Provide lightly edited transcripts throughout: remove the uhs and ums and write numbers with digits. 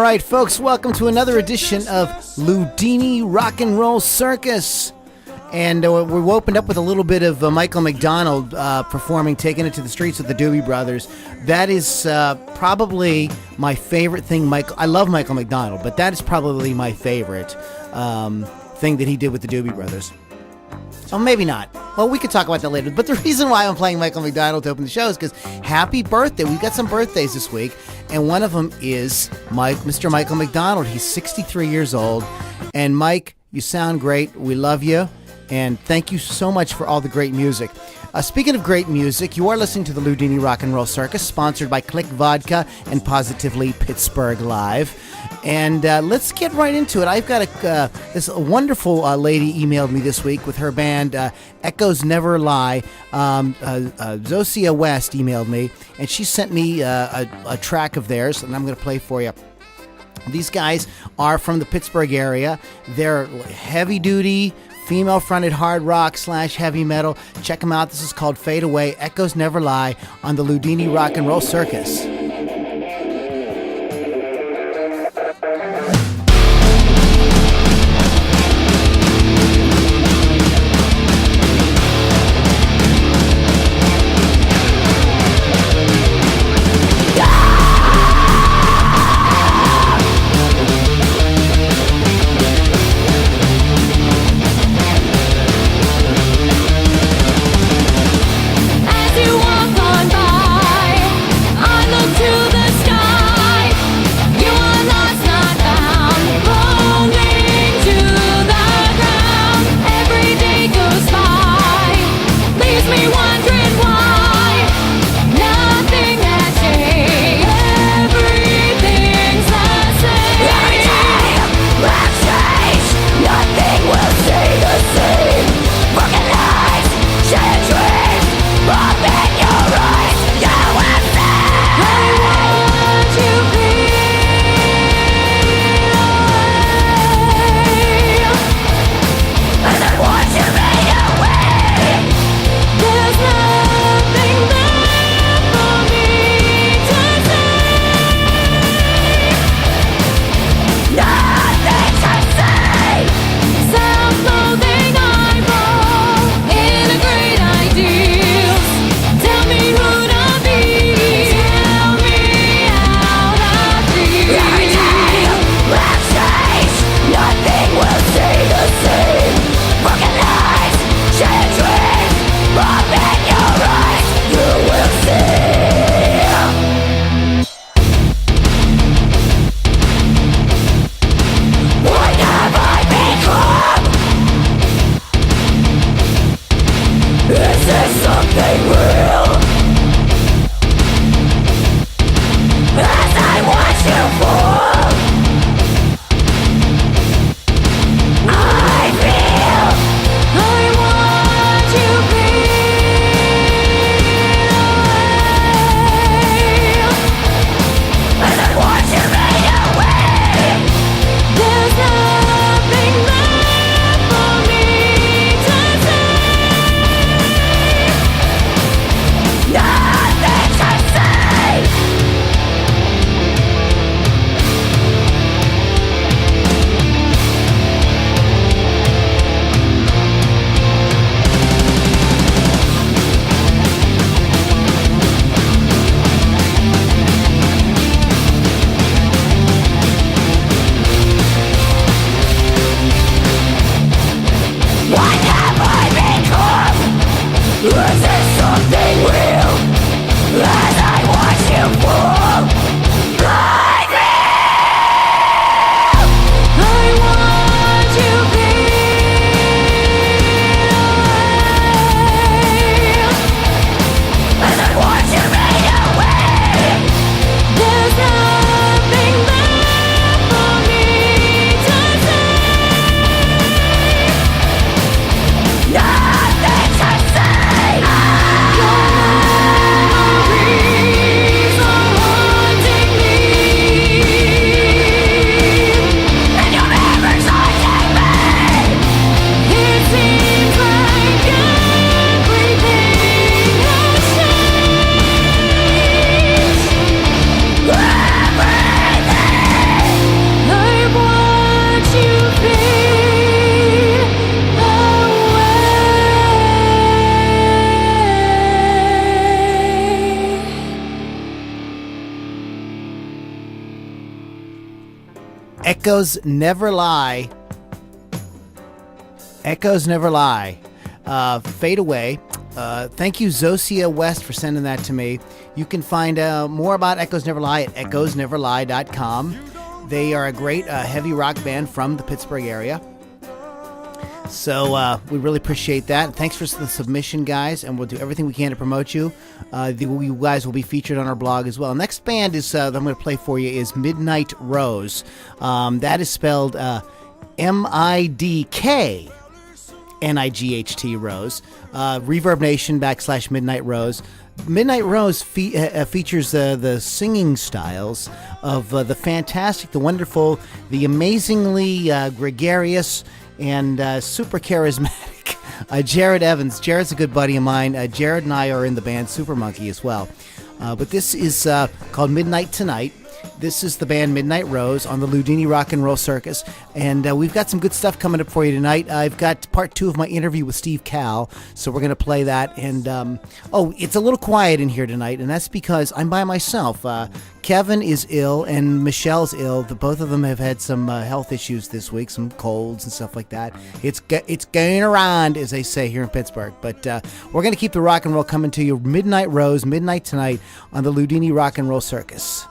right, folks, welcome to another edition of Loudini Rock and Roll Circus. And we're opened up with a little bit of Michael McDonald performing Taking It to the Streets with the Doobie Brothers. That is probably my favorite thing. I love Michael McDonald, but that is probably my favorite thing that he did with the Doobie Brothers. Oh, maybe not. Well, we could talk about that later. But the reason why I'm playing Michael McDonald to open the show is because happy birthday. We've got some birthdays this week, and one of them is Mr. Michael McDonald. He's 63 years old. And Mike, you sound great. We love you. And thank you so much for all the great music. Speaking of great music, you are listening to the Loudini Rock and Roll Circus, sponsored by Click Vodka and Positively Pittsburgh Live. And let's get right into it. I've got this wonderful lady emailed me this week with her band, Echoes Never Lie. Zosia West emailed me, and she sent me a track of theirs, and I'm going to play for you. These guys are from the Pittsburgh area. They're heavy-duty, female-fronted hard rock / heavy metal. Check them out. This is called Fade Away, Echoes Never Lie, on the Loudini Rock and Roll Circus. As you walk on by, I look Echoes Never Lie. Echoes Never Lie. Fade Away. Thank you, Zosia West, for sending that to me. You can find more about Echoes Never Lie at echoesneverlie.com. They are a great heavy rock band from the Pittsburgh area. So we really appreciate that. Thanks for the submission, guys, and we'll do everything we can to promote you. You guys will be featured on our blog as well. Next band is that I'm going to play for you is Midnight Rose. That is spelled MIDKNIGHT Rose. Reverb Nation / Midnight Rose. Midnight Rose features the singing styles of the fantastic, the wonderful, the amazingly gregarious, and super charismatic Jared Evans. Jared's a good buddy of mine. Jared and I are in the band Super Monkey as well. But this is called Midnight Tonight. This is the band Midnight Rose on the Loudini Rock and Roll Circus. And we've got some good stuff coming up for you tonight. I've got part 2 of my interview with Steve Cal, so we're going to play that. And, it's a little quiet in here tonight, and that's because I'm by myself. Kevin is ill, and Michelle's ill. Both of them have had some health issues this week, some colds and stuff like that. It's going around, as they say here in Pittsburgh. But we're going to keep the rock and roll coming to you. Midnight Rose, Midnight Tonight on the Loudini Rock and Roll Circus.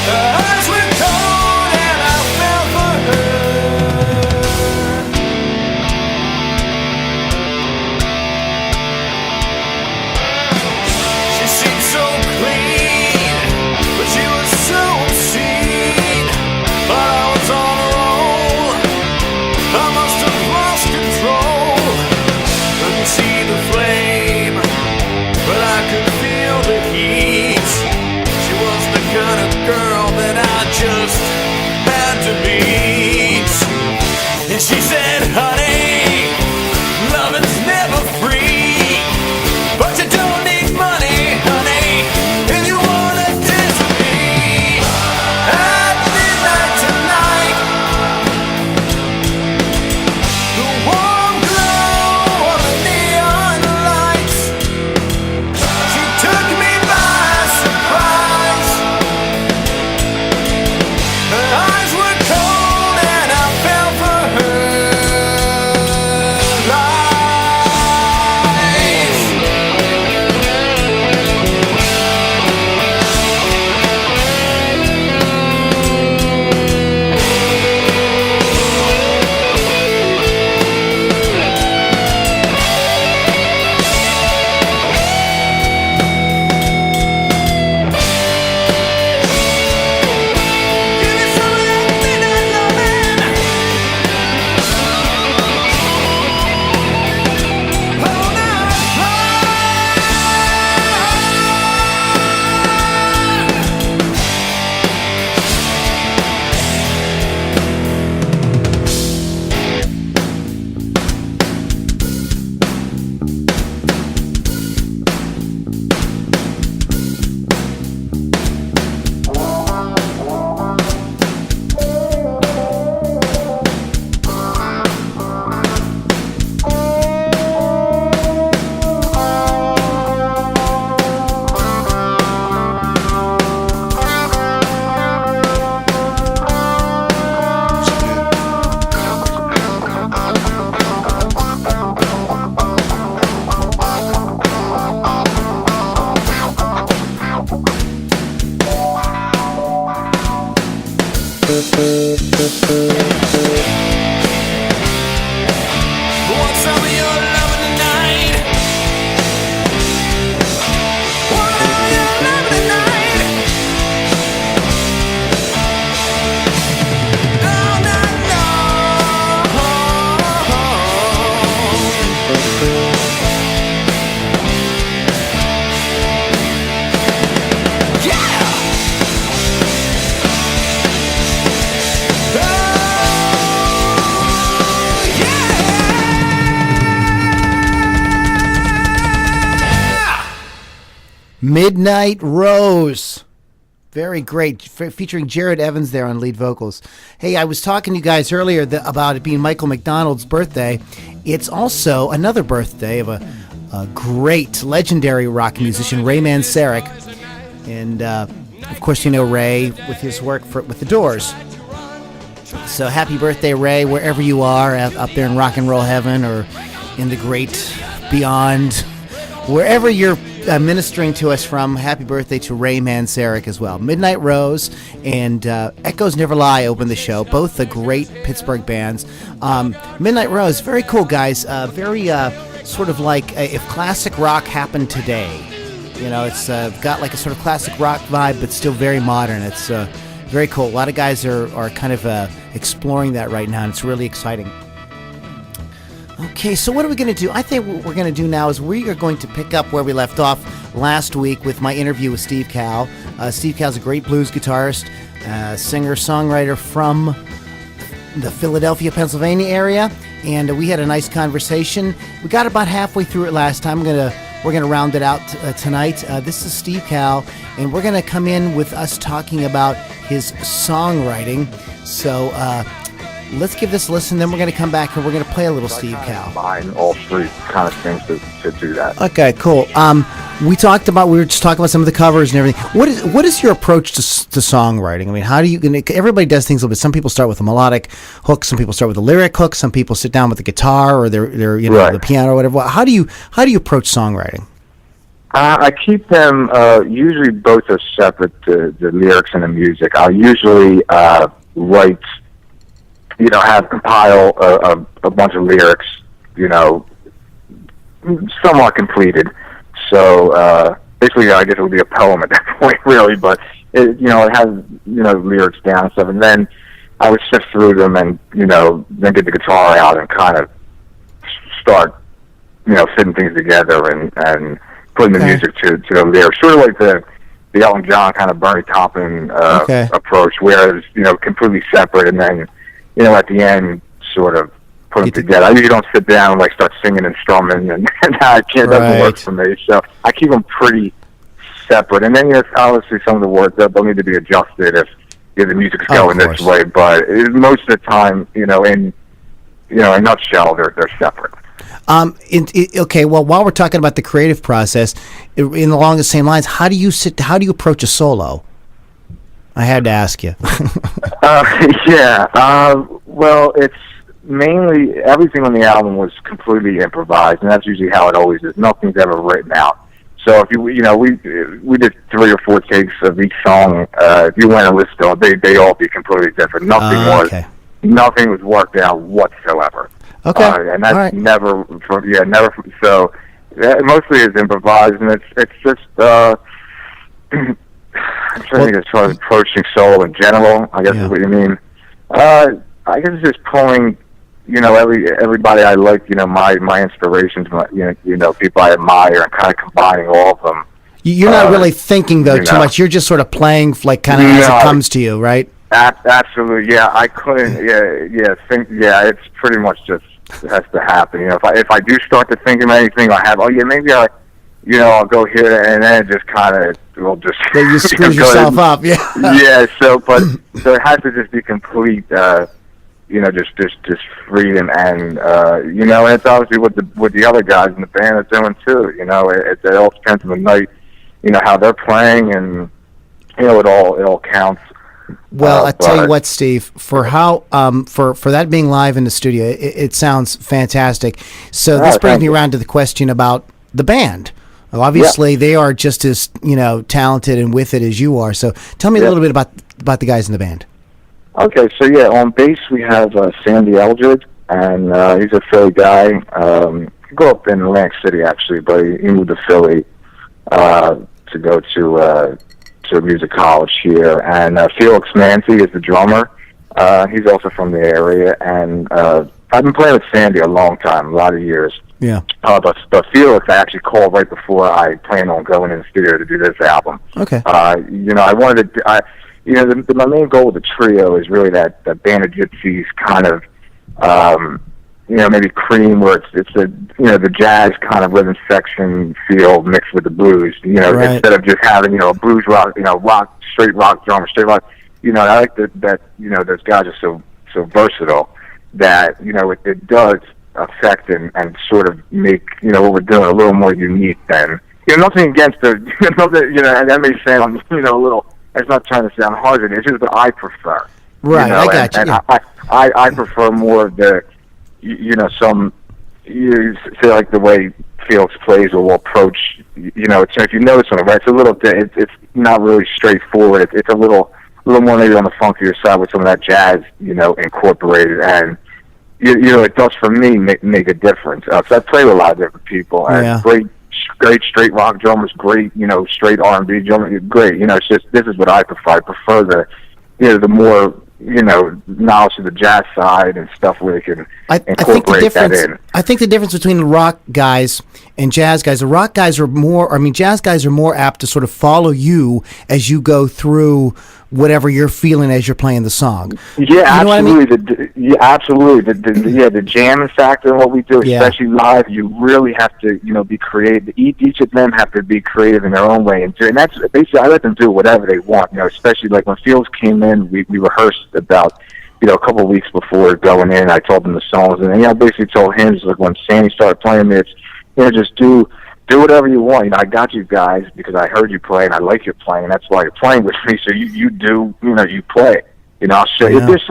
Her eyes were cold and I fell for her. Midnight Rose. Very great, featuring Jared Evans there on lead vocals. Hey, I was talking to you guys earlier about it being Michael McDonald's birthday. It's also another birthday of a great, legendary rock musician, Ray Manzarek. And, of course, you know Ray with his work with The Doors. So happy birthday, Ray, wherever you are, up there in rock and roll heaven or in the great beyond. Wherever you're ministering to us from, happy birthday to Ray Manzarek as well. Midnight Rose and Echoes Never Lie open the show. Both the great Pittsburgh bands. Midnight Rose, very cool, guys. Very sort of like if classic rock happened today. You know, it's got like a sort of classic rock vibe, but still very modern. It's very cool. A lot of guys are kind of exploring that right now, and it's really exciting. Okay, so what are we going to do? I think what we're going to do now is we are going to pick up where we left off last week with my interview with Steve Cal. Steve Cal's a great blues guitarist, singer-songwriter from the Philadelphia, Pennsylvania area, and we had a nice conversation. We got about halfway through it last time. We're going to round it out tonight. This is Steve Cal, and we're going to come in with us talking about his songwriting. So let's give this a listen, then we're going to come back and we're going to play a little Steve Cal. Combine all three kind of things to do that. Okay, cool. We were just talking about some of the covers and everything. What is your approach to songwriting? I mean, how do you? Everybody does things a little bit. Some people start with a melodic hook. Some people start with a lyric hook. Some people sit down with the guitar or their right. the piano or whatever. How do you approach songwriting? I keep them usually both are separate, the lyrics and the music. I'll usually write. Compile a bunch of lyrics, somewhat completed. So basically, I guess it would be a poem at that point, really. But it has lyrics down and stuff, and then I would sift through them and then get the guitar out and kind of start fitting things together and putting the music to the lyrics, sort of like the Elton John kind of Bernie Taupin approach, where it's completely separate, and then at the end, sort of put them together. I usually don't sit down and start singing and strumming, and that doesn't work for me. So I keep them pretty separate. And then obviously some of the words they'll need to be adjusted if the music's going this way. But most of the time, in a nutshell, they're separate. Okay. Well, while we're talking about the creative process, along the same lines, how do you approach a solo? I had to ask you. Well, it's mainly everything on the album was completely improvised, and that's usually how it always is. Nothing's ever written out. So if we did 3 or 4 takes of each song. If you went and listened to them, they all be completely different. Nothing was worked out whatsoever. Okay, and that's right. never. So mostly it's improvised, and it's just. I'm trying to think as far as approaching solo in general, I guess is what you mean. I guess it's just pulling, everybody I like, my inspirations, people I admire, and kind of combining all of them. You're not really thinking, though, too much. You're just sort of playing, as it comes to you, right? Absolutely, yeah. I couldn't, it's pretty much just has to happen. If I do start to think of anything, maybe I'll go here, and then it just kind of will just. Then you screw yourself up, yeah. Yeah. So it has to just be complete, just freedom, and and it's obviously what the other guys in the band are doing too. It all depends on the night, how they're playing, and it all counts. Well, I tell you what, Steve, for how for that being live in the studio, it sounds fantastic. So this brings me around to the question about the band. Well, obviously, they are just as talented and with it as you are. So, tell me a little bit about the guys in the band. Okay, so on bass we have Sandy Eldred, and he's a Philly guy. He grew up in Atlantic City actually, but he moved to Philly to go to music college here. And Felix Manzi is the drummer. He's also from the area, and I've been playing with Sandy a long time, a lot of years. Yeah. But Felix, I actually called right before I planned on going in the studio to do this album. Okay. I wanted to. My main goal with the trio is really that Band of Gypsies kind of maybe cream, where it's the the jazz kind of rhythm section feel mixed with the blues. Right. Instead of just having a blues rock, rock, straight rock drummer, straight rock. I like that those guys are so versatile that it does affect and sort of make what we're doing a little more unique than nothing against the and that may sound a little. It's not trying to sound hard. It's just that I prefer. Right, I got you. And Yeah. I prefer more of the some you say like the way Felix plays or will approach. It's, if you notice on it, right? It's a little. It's not really straightforward. It's a little more maybe on the funkier side with some of that jazz incorporated, and it does for me make a difference. So I play with a lot of different people, and great straight rock drummers, great straight R&B drummers, great. It's just this is what I prefer. I prefer the more knowledge of the jazz side and stuff where they can incorporate that in. I think the difference between the rock guys and jazz guys, the rock guys are more. I mean, jazz guys are more apt to sort of follow you as you go through whatever you're feeling as you're playing the song. Yeah, absolutely. Absolutely. The jamming factor in what we do, especially live, you really have to, be creative. Each of them have to be creative in their own way, and that's basically I let them do whatever they want. Especially like when Felix came in, we rehearsed about a couple of weeks before going in. I told them the songs, and I basically told him, just like when Sammy started playing it's just do whatever you want. I got you guys because I heard you play and I like your playing, and that's why you're playing with me. So you do, you play. I'll show you. If there's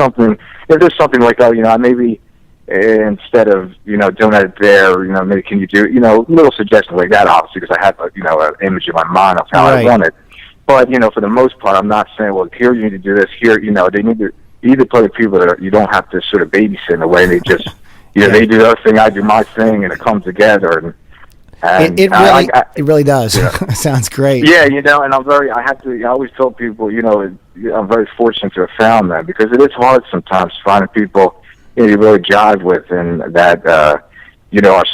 something like I maybe instead of doing that there, maybe can you do little suggestions like that, obviously, because I have an image in my mind of how I want it. But for the most part, I'm not saying, well, here you need to do this. Here, they need to either play with people that you don't have to sort of babysit in a way. They just they do their thing, I do my thing, and it comes together. And it really does. Sounds great. Yeah, and I always tell people, I'm very fortunate to have found that, because it is hard sometimes finding people you really jive with and that, are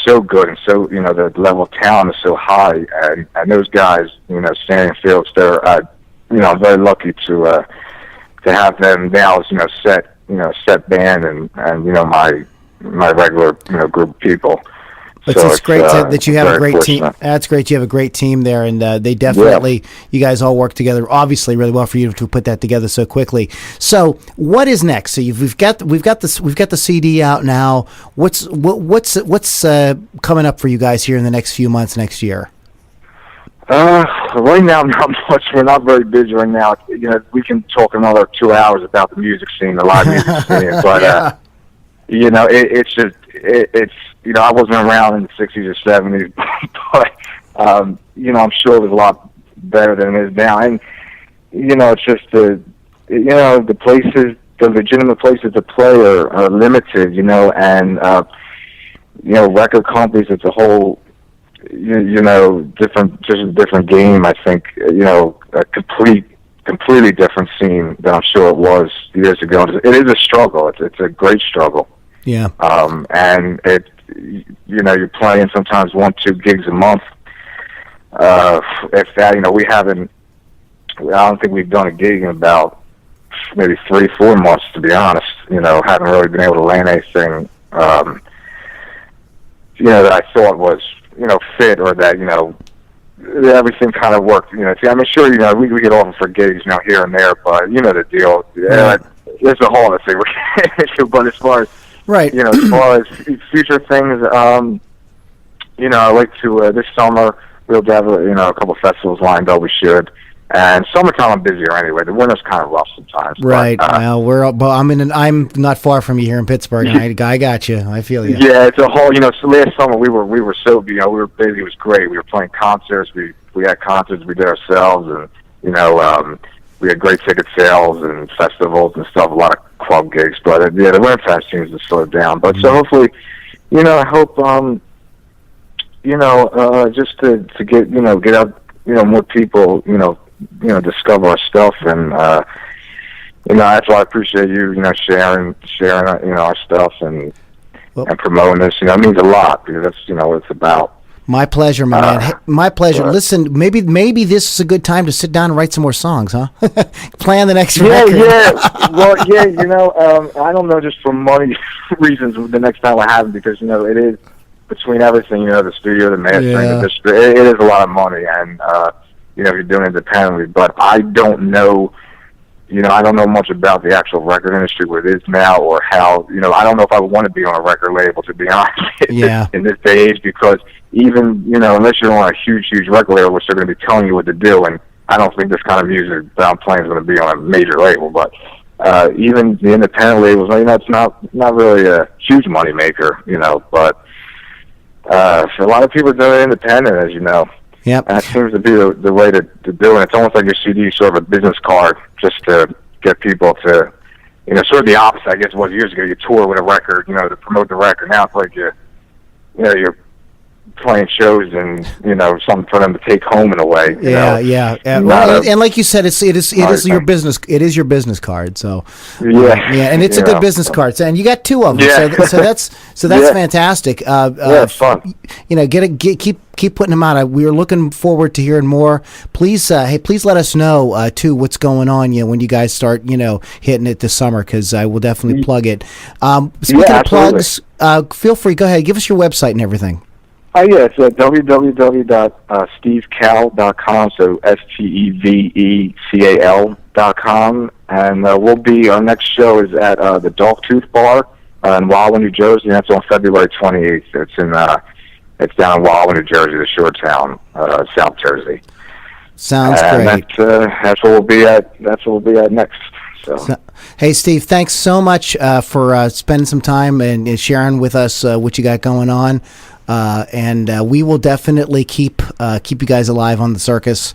so good and so, the level of talent is so high. And those guys, Stan and Felix, they're, I'm very lucky to have them now as, set band and my regular, group of people. But it's great that you have a great team. That's great. You have a great team there, and they definitely, you guys all work together, obviously, really well for you to put that together so quickly. So, what is next? So, we've got the CD out now. What's coming up for you guys here in the next few months, next year? Right now, not much. We're not very busy right now. We can talk another 2 hours about the music scene, the live music scene, but it's just it's. I wasn't around in the 60s or 70s, but, I'm sure it was a lot better than it is now. And, it's just the places, the legitimate places to play are limited, and, record companies, it's a whole, different game, I think, a completely different scene than I'm sure it was years ago. It is a struggle. It's a great struggle. Yeah. And you're playing sometimes 1-2 gigs a month. If that, we haven't. I don't think we've done a gig in about maybe 3-4 months, to be honest. Haven't really been able to land anything. That I thought was fit, or that everything kind of worked. I'm sure we get offered for gigs here and there, but the deal. It's a whole other thing. But as far as right. As far as future things, I like to, this summer, we'll have, a couple of festivals lined up. We should. And summertime, I'm busier anyway. The winter's kind of rough sometimes. Right. But, I'm not far from you here in Pittsburgh. And I got you. I feel you. Yeah, it's a whole, so last summer we were so, we were busy. It was great. We were playing concerts. We had concerts we did ourselves. And, we had great ticket sales and festivals and stuff, a lot of club gigs. But, the Winterfest seems to slow down. But so hopefully, I hope, just to get, get out, more people, discover our stuff. And, that's why I appreciate you, sharing, our stuff and promoting this. It means a lot, because that's, what it's about. My pleasure, my man. Hey, my pleasure. Listen, maybe this is a good time to sit down and write some more songs, huh? Plan the next record. Yeah. Well, yeah, I don't know, just for money reasons, the next time I have them, because, it is, between everything, the studio, the mastering, it is a lot of money, and, you're doing it independently, but I don't know, I don't know much about the actual record industry, where it is now, or how, I don't know if I would want to be on a record label, to be honest, in this day and age, because even, unless you're on a huge record label, which they're going to be telling you what to do, and I don't think this kind of music that I'm playing is going to be on a major label, but even the independent labels, it's not really a huge money maker, but for a lot of people doing it independent, as you know. Yep. And that seems to be the way to do it. It's almost like your CD is sort of a business card, just to get people to, sort of the opposite, I guess, was years ago. You tour with a record, to promote the record. Now it's like you're playing shows and, something for them to take home in a way. Yeah. Well, and like you said, it is your business. It is your business card. So and it's a good business card. And you got two of them. Yeah. So that's fantastic. It's fun. Keep putting them out. We are looking forward to hearing more. Please, please let us know too what's going on. When you guys start, hitting it this summer, because I will definitely plug it. Speaking of plugs, feel free. Go ahead. Give us your website and everything. It's www.stevecal.com, so STEVECAL.com, and our next show is at the Dogtooth Bar in Wildwood, New Jersey, and that's on February 28th. It's down in Wildwood, New Jersey, the shore town, South Jersey. Sounds great. That's what we'll be at. That's what we'll be at next. So, hey, Steve, thanks so much for spending some time and sharing with us what you got going on. And we will definitely keep you guys alive on the circus.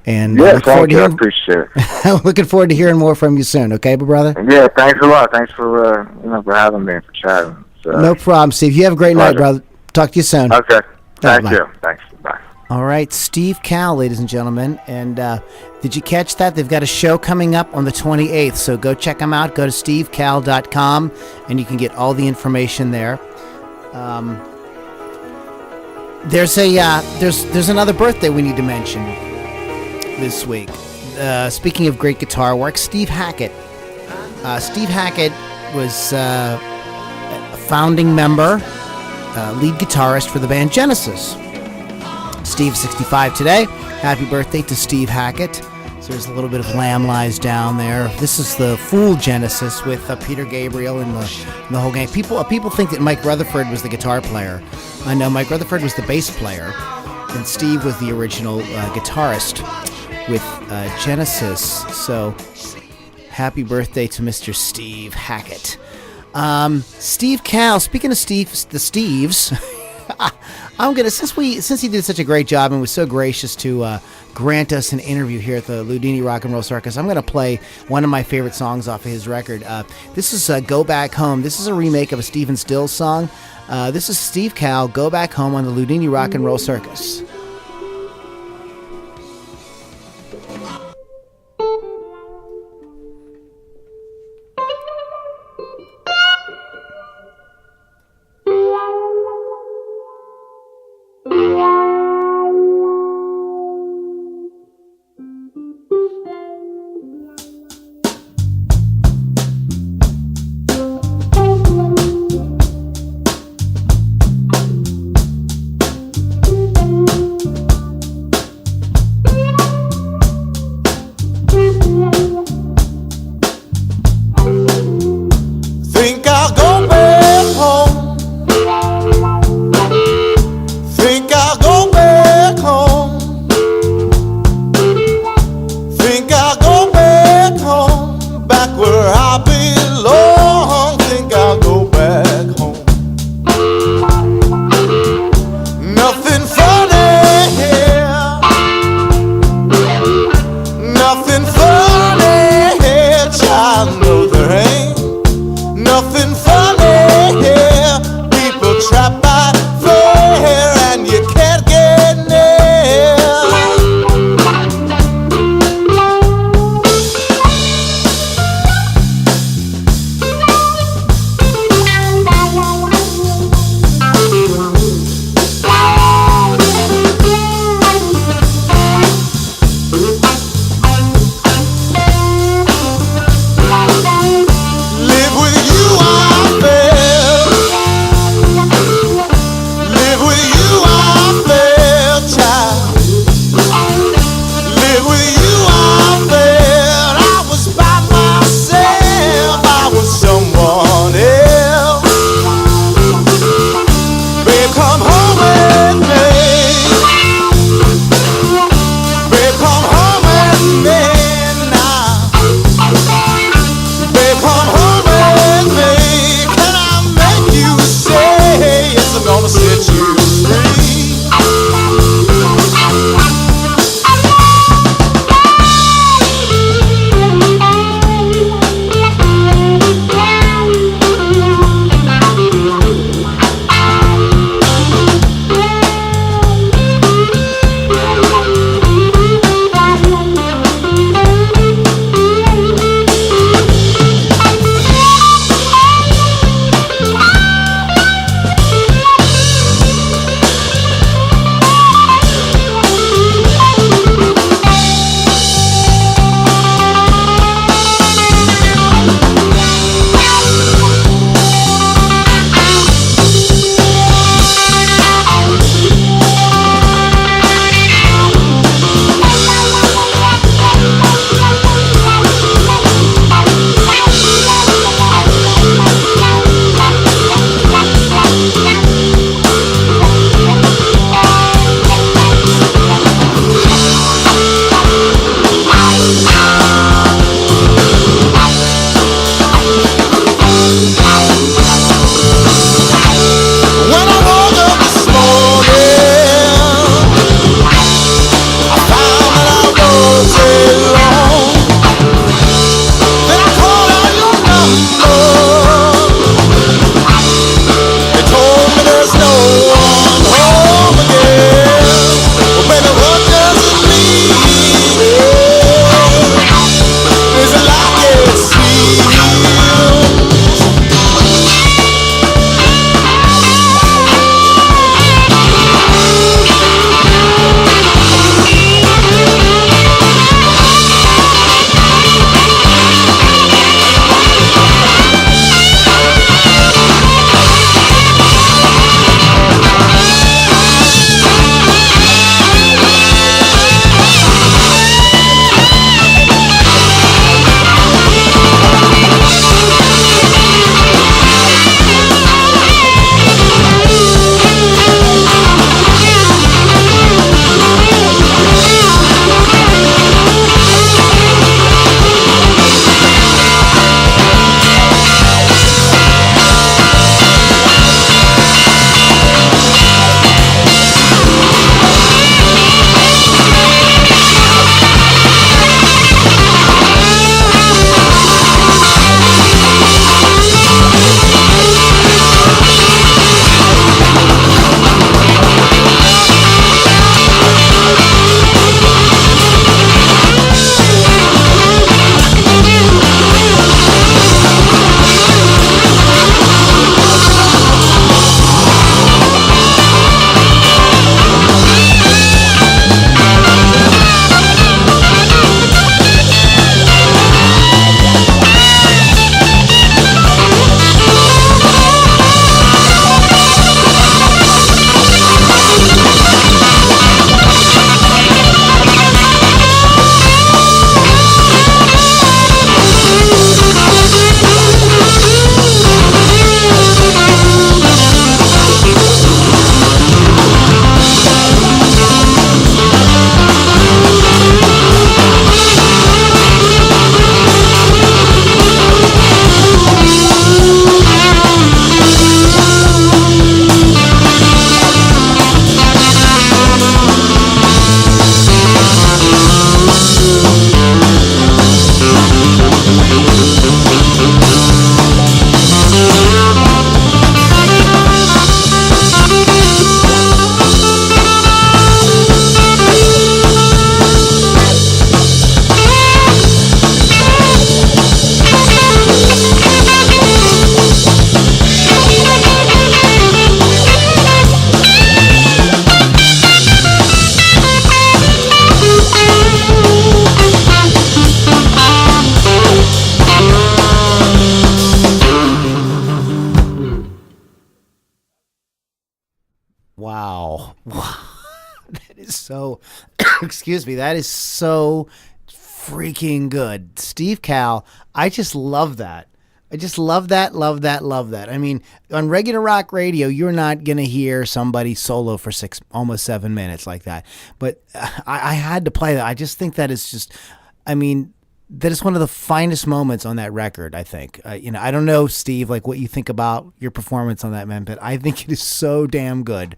And thank you. I appreciate it. Looking forward to hearing more from you soon. Okay, brother? Yeah, thanks a lot. Thanks for for having me and for chatting. So, no problem, Steve. You have a great night, brother. Talk to you soon. Okay. Thank you. Thanks. Bye. All right, Steve Cal, ladies and gentlemen. And did you catch that? They've got a show coming up on the 28th, so go check them out. Go to stevecal.com, and you can get all the information there. There's another birthday we need to mention this week. Speaking of great guitar work, Steve Hackett. Steve Hackett was a founding member, lead guitarist for the band Genesis. Steve's 65 today. Happy birthday to Steve Hackett. So there's a little bit of Lamb Lies Down there. This is the full Genesis with Peter Gabriel and the whole gang. People think that Mike Rutherford was the guitar player. I know Mike Rutherford was the bass player, and Steve was the original guitarist with Genesis. So happy birthday to Mr. Steve Hackett. Steve Cal. Speaking of the Steves, I'm gonna since he did such a great job and was so gracious to grant us an interview here at the Loudini Rock and Roll Circus, I'm gonna play one of my favorite songs off of his record. This is "Go Back Home." This is a remake of a Stephen Stills song. This is Steve Cal, "Go Back Home" on the Loudini Rock and Roll Circus. Wow. That is so, excuse me, that is so freaking good. Steve Cal, I just love that. I just love that, love that, love that. I mean, on regular rock radio, you're not going to hear somebody solo for almost 7 minutes like that. But I had to play that. I just think that is just, I mean, that is one of the finest moments on that record, I think. I don't know, Steve, like what you think about your performance on that, man, but I think it is so damn good.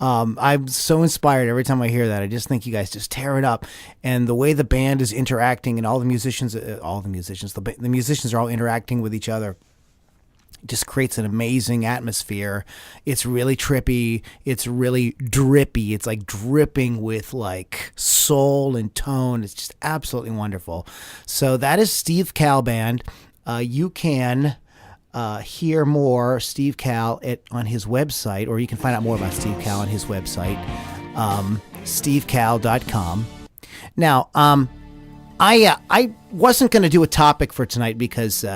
I'm so inspired every time I hear that. I just think you guys just tear it up. And the way the band is interacting and the musicians are all interacting with each other. Just creates an amazing atmosphere. It's really trippy. It's really drippy. It's like dripping with like soul and tone. It's just absolutely wonderful. So that is Steve Cal Band. You can hear more Steve Cal on his website, or you can find out more about Steve Cal on his website, stevecal.com. Now, I wasn't going to do a topic for tonight because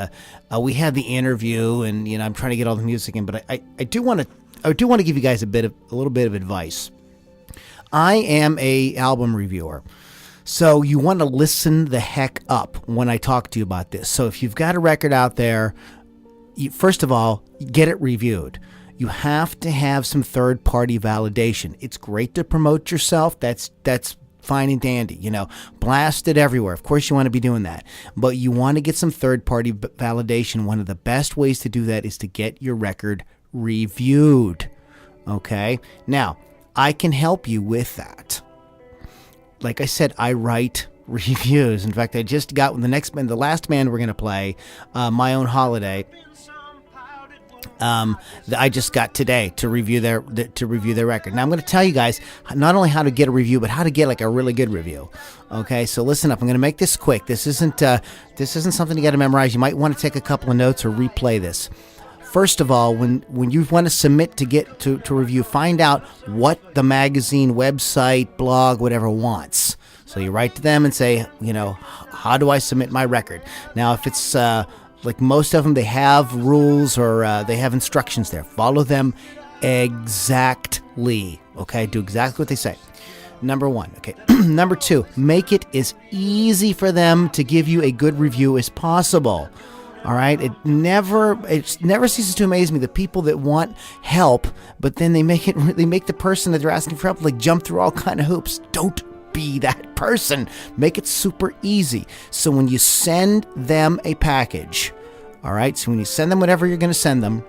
we had the interview, and I'm trying to get all the music in. But I do want to give you guys a little bit of advice. I am a album reviewer, so you want to listen the heck up when I talk to you about this. So if you've got a record out there, first of all, get it reviewed. You have to have some third-party validation. It's great to promote yourself. That's fine and dandy, blast it everywhere. Of course you want to be doing that, but you want to get some third-party validation. One of the best ways to do that is to get your record reviewed. Okay? Now, I can help you with that. Like I said, I write reviews. In fact, I just got the last band we're going to play, My Own Holiday. I just got today to review their record. Now I'm going to tell you guys not only how to get a review, but how to get like a really good review. Okay, so listen up. I'm going to make this quick. This isn't something you got to memorize. You might want to take a couple of notes or replay this. First of all, when you want to submit to get to review, find out what the magazine, website, blog, whatever wants. So you write to them and say, how do I submit my record? Now, if it's like most of them, they have rules or they have instructions there. Follow them exactly. Okay, do exactly what they say. Number one. Okay. Number two, make it as easy for them to give you a good review as possible. All right. It never ceases to amaze me the people that want help, but then they make the person that they're asking for help like jump through all kind of hoops. Don't be that person. Make it super easy. So when you send them a package, all right, so when you send them whatever you're going to send them,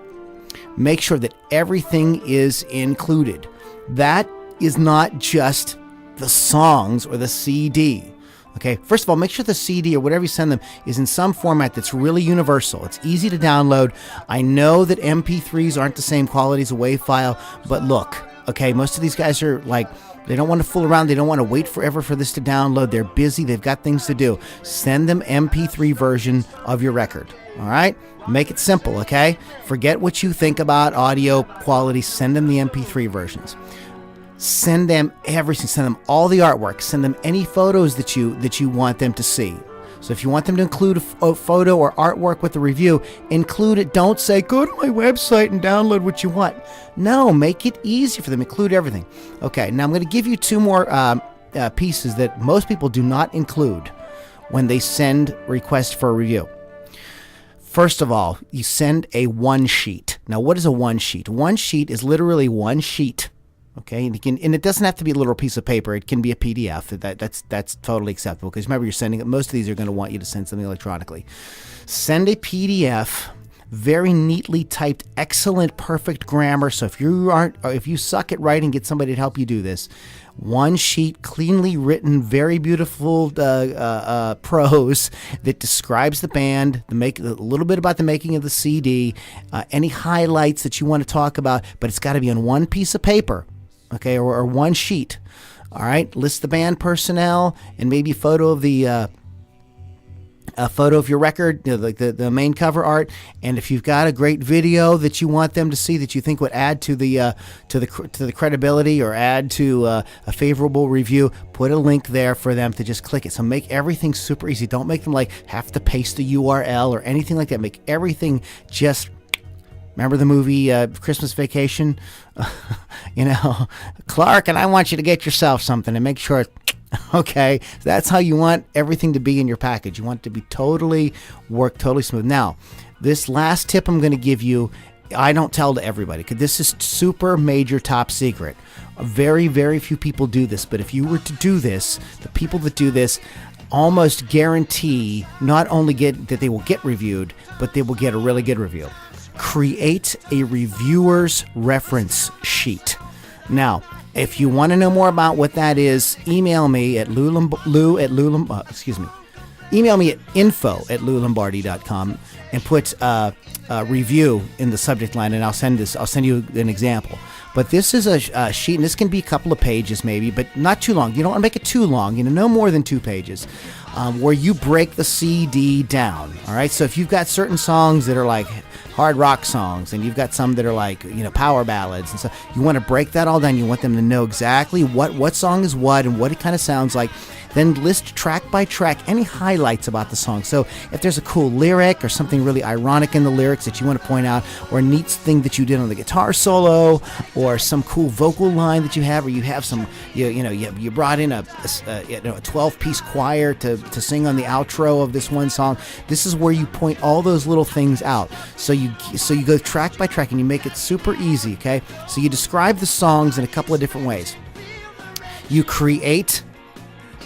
make sure that everything is included. That is not just the songs or the CD. Okay, first of all, make sure the CD or whatever you send them is in some format that's really universal. It's easy to download. I know that MP3s aren't the same quality as a WAV file, but look, okay, most of these guys are like, they don't want to fool around. They don't want to wait forever for this to download. They're busy. They've got things to do. Send them MP3 version of your record. All right? Make it simple, okay? Forget what you think about audio quality. Send them the MP3 versions. Send them everything. Send them all the artwork. Send them any photos that you want them to see. So if you want them to include a photo or artwork with the review, include it. Don't say, go to my website and download what you want. No, make it easy for them. Include everything. Okay, now I'm going to give you two more pieces that most people do not include when they send requests for a review. First of all, you send a one sheet. Now, what is a one sheet? One sheet is literally one sheet. Okay, and it doesn't have to be a literal piece of paper. It can be a PDF. That's totally acceptable because remember, you're sending it. Most of these are going to want you to send something electronically. Send a PDF, very neatly typed, excellent, perfect grammar. So if you suck at writing, get somebody to help you do this. One sheet, cleanly written, very beautiful prose that describes the band, a little bit about the making of the CD, any highlights that you want to talk about, but it's got to be on one piece of paper. Okay, or one sheet. All right, list the band personnel and maybe a photo of your record, like the main cover art. And if you've got a great video that you want them to see that you think would add to the credibility or add to a favorable review, put a link there for them to just click it. So make everything super easy. Don't make them like have to paste the URL or anything like that. Make everything just Remember the movie Christmas Vacation? Clark, and I want you to get yourself something and make sure. Okay, that's how you want everything to be in your package. You want it to be totally smooth. Now, this last tip I'm going to give you, I don't tell to everybody because this is super major top secret. Very, very few people do this, but if you were to do this, the people that do this almost guarantee not only that they will get reviewed, but they will get a really good review. Create a reviewer's reference sheet. Now, if you want to know more about what that is, email me at email me at info@loulombardi.com and put review in the subject line, and I'll send you an example. But this is a sheet, and this can be a couple of pages maybe, but not too long. You don't want to make it too long, no more than 2 pages, where you break the CD down. All right, so if you've got certain songs that are like hard rock songs, and you've got some that are like power ballads and stuff, you want to break that all down. You want them to know exactly what song is what and what it kind of sounds like. Then list track by track any highlights about the song. So if there's a cool lyric or something really ironic in the lyrics that you want to point out, or a neat thing that you did on the guitar solo, or some cool vocal line that you have, or you have some you brought in a 12-piece choir to sing on the outro of this one song. This is where you point all those little things out. So you go track by track and you make it super easy. Okay, so you describe the songs in a couple of different ways. You create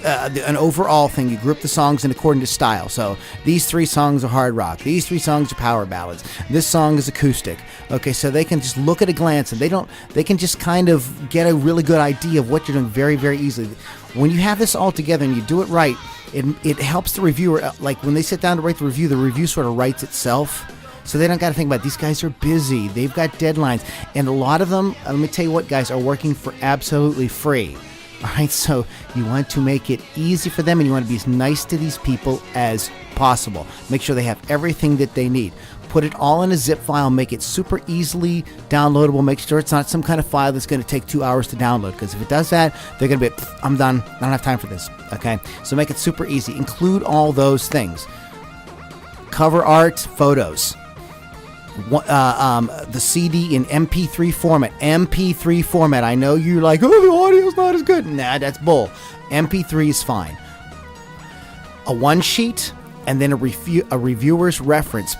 an overall thing. You group the songs in according to style. So these 3 songs are hard rock. These 3 songs are power ballads. This song is acoustic. Okay, so they can just look at a glance, and they can just kind of get a really good idea of what you're doing very, very easily. When you have this all together and you do it right, it helps the reviewer. Like when they sit down to write the review sort of writes itself. So they don't got to think about it. These guys are busy. They've got deadlines. And a lot of them, let me tell you what, guys, are working for absolutely free. All right, so you want to make it easy for them, and you want to be as nice to these people as possible. Make sure they have everything that they need. Put it all in a zip file. Make it super easily downloadable. Make sure it's not some kind of file that's going to take 2 hours to download, because if it does that, they're going to be, I'm done. I don't have time for this. Okay, so make it super easy. Include all those things. Cover art, photos. The CD in MP3 format. MP3 format. I know you're like, oh, the audio's not as good. Nah, that's bull. MP3 is fine. A one sheet, and then a reviewer's reference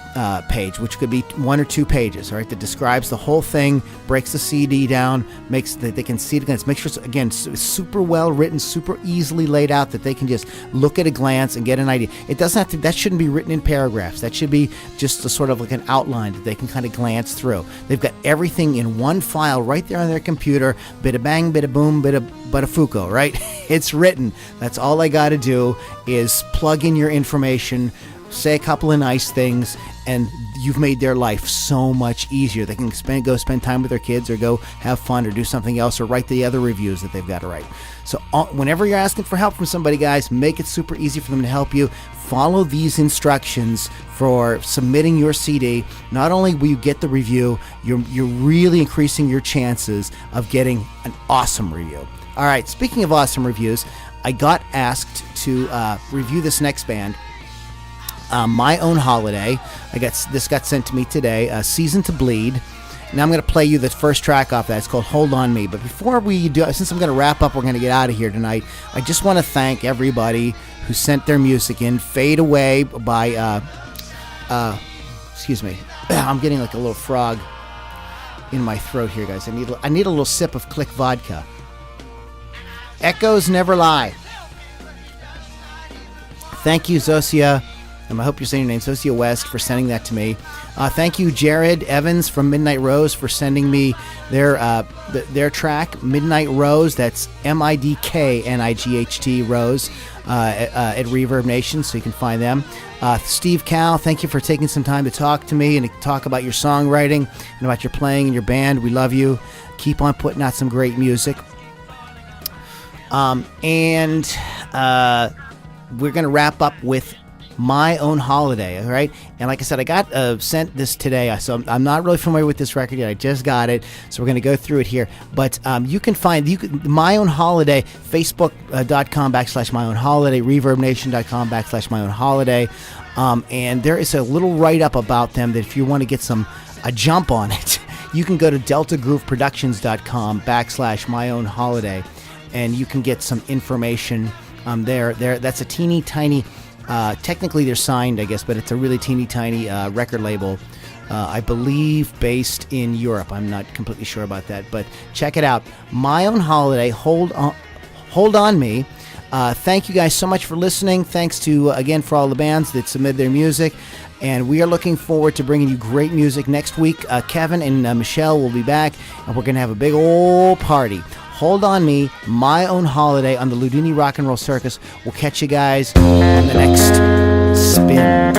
page, which could be 1 or 2 pages, all right, that describes the whole thing, breaks the CD down, makes that they can see it again. Make sure it's, again, super well written, super easily laid out, that they can just look at a glance and get an idea. It doesn't have to, that shouldn't be written in paragraphs. That should be just a sort of like an outline that they can kind of glance through. They've got everything in one file right there on their computer. Bada bang, bada boom, bada fuko, right? It's written. That's all I got to do is plug in your information, say a couple of nice things, and you've made their life so much easier. They can go spend time with their kids, or go have fun, or do something else, or write the other reviews that they've got to write. So whenever you're asking for help from somebody, guys, make it super easy for them to help you. Follow these instructions for submitting your CD. Not only will you get the review, you're really increasing your chances of getting an awesome review. All right, speaking of awesome reviews, I got asked to review this next band, My Own Holiday. This got sent to me today, Season to Bleed. Now I'm going to play you the first track off that. It's called Hold On Me. But before we do, since I'm going to wrap up, we're going to get out of here tonight, I just want to thank everybody who sent their music in. Fade Away by, excuse me, I'm getting like a little frog in my throat here, guys. I need a little sip of Click Vodka. Echoes Never Lie. Thank you, Zosia. I hope you're saying your name, Zosia West, for sending that to me. Thank you, Jared Evans from Midnight Rose, for sending me their track, Midnight Rose. That's MIDKNIGHT Rose at Reverb Nation, so you can find them. Steve Cal, thank you for taking some time to talk to me and to talk about your songwriting and about your playing in your band. We love you. Keep on putting out some great music. And we're going to wrap up with My Own Holiday, all right? And like I said, I got sent this today, so I'm not really familiar with this record yet. I just got it, so we're going to go through it here. But you can find My Own Holiday, Facebook.com/My Own Holiday, ReverbNation.com/My Own Holiday. And there is a little write-up about them that if you want to get some a jump on it, you can go to deltagrooveproductions.com/myownholiday, and you can get some information there. That's a teeny tiny, technically they're signed, I guess, but it's a really teeny tiny record label, I believe based in Europe. I'm not completely sure about that, but check it out. My Own Holiday, Hold On Me. Thank you guys so much for listening. Thanks to, again, for all the bands that submit their music. And we are looking forward to bringing you great music next week. Kevin and Michelle will be back, and we're going to have a big old party. Hold On Me, My Own Holiday on the Loudini Rock and Roll Circus. We'll catch you guys on the next spin.